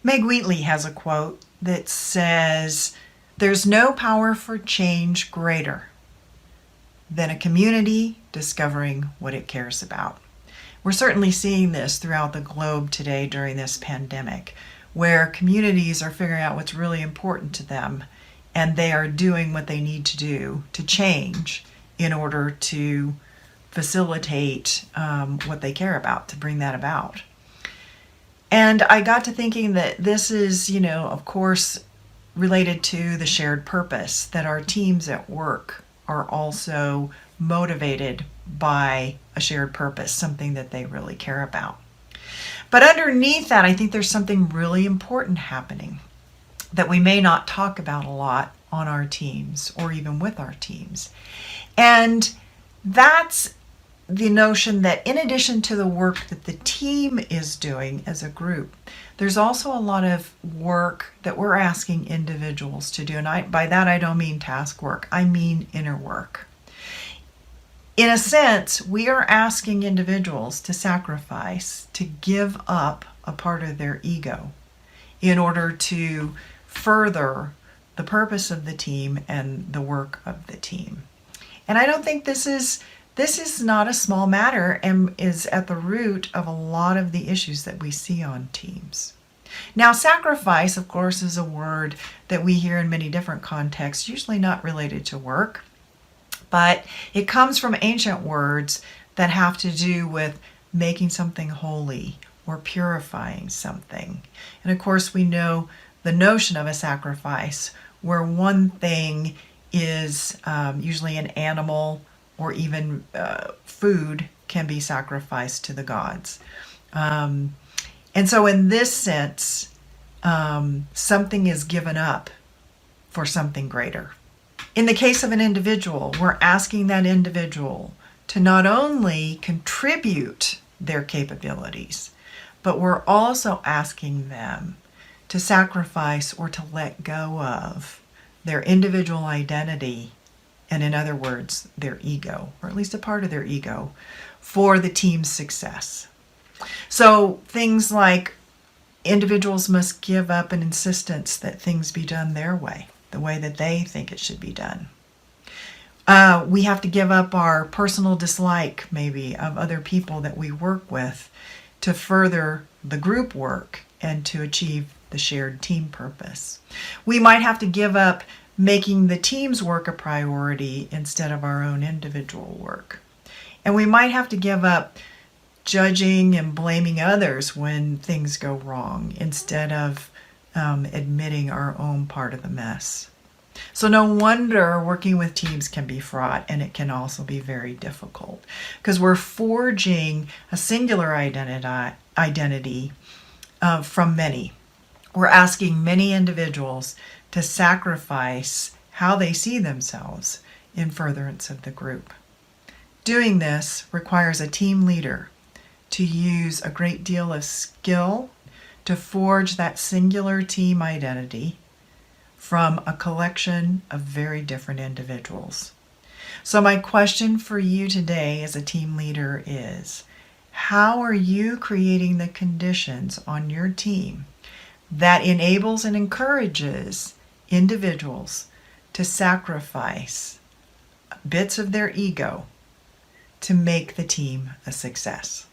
Meg Wheatley has a quote that says, "There's no power for change greater than a community discovering what it cares about." We're certainly seeing this throughout the globe today during this pandemic, where communities are figuring out what's really important to them, and they are doing what they need to do to change in order to facilitate what they care about, to bring that about. And I got to thinking that this is, of course, related to the shared purpose, that our teams at work are also motivated by a shared purpose, something that they really care about. But underneath that, I think there's something really important happening that we may not talk about a lot on our teams or even with our teams. And that's the notion that in addition to the work that the team is doing as a group, there's also a lot of work that we're asking individuals to do. And by that, I don't mean task work, I mean inner work. In a sense, we are asking individuals to sacrifice, to give up a part of their ego in order to further the purpose of the team and the work of the team. And I don't think this is not a small matter and is at the root of a lot of the issues that we see on teams. Now, sacrifice, of course, is a word that we hear in many different contexts, usually not related to work, but it comes from ancient words that have to do with making something holy or purifying something. And of course, we know the notion of a sacrifice where one thing is usually an animal or even food can be sacrificed to the gods. And so in this sense, something is given up for something greater. In the case of an individual, we're asking that individual to not only contribute their capabilities, but we're also asking them to sacrifice or to let go of their individual identity, and in other words, their ego, or at least a part of their ego, for the team's success. So things like individuals must give up an insistence that things be done their way, the way that they think it should be done. We have to give up our personal dislike, maybe, of other people that we work with to further the group work and to achieve the shared team purpose. We might have to give up making the team's work a priority instead of our own individual work. And we might have to give up judging and blaming others when things go wrong instead of admitting our own part of the mess. So no wonder working with teams can be fraught, and it can also be very difficult because we're forging a singular identity from many. We're asking many individuals to sacrifice how they see themselves in furtherance of the group. Doing this requires a team leader to use a great deal of skill to forge that singular team identity from a collection of very different individuals. So my question for you today as a team leader is, how are you creating the conditions on your team that enables and encourages individuals to sacrifice bits of their ego to make the team a success?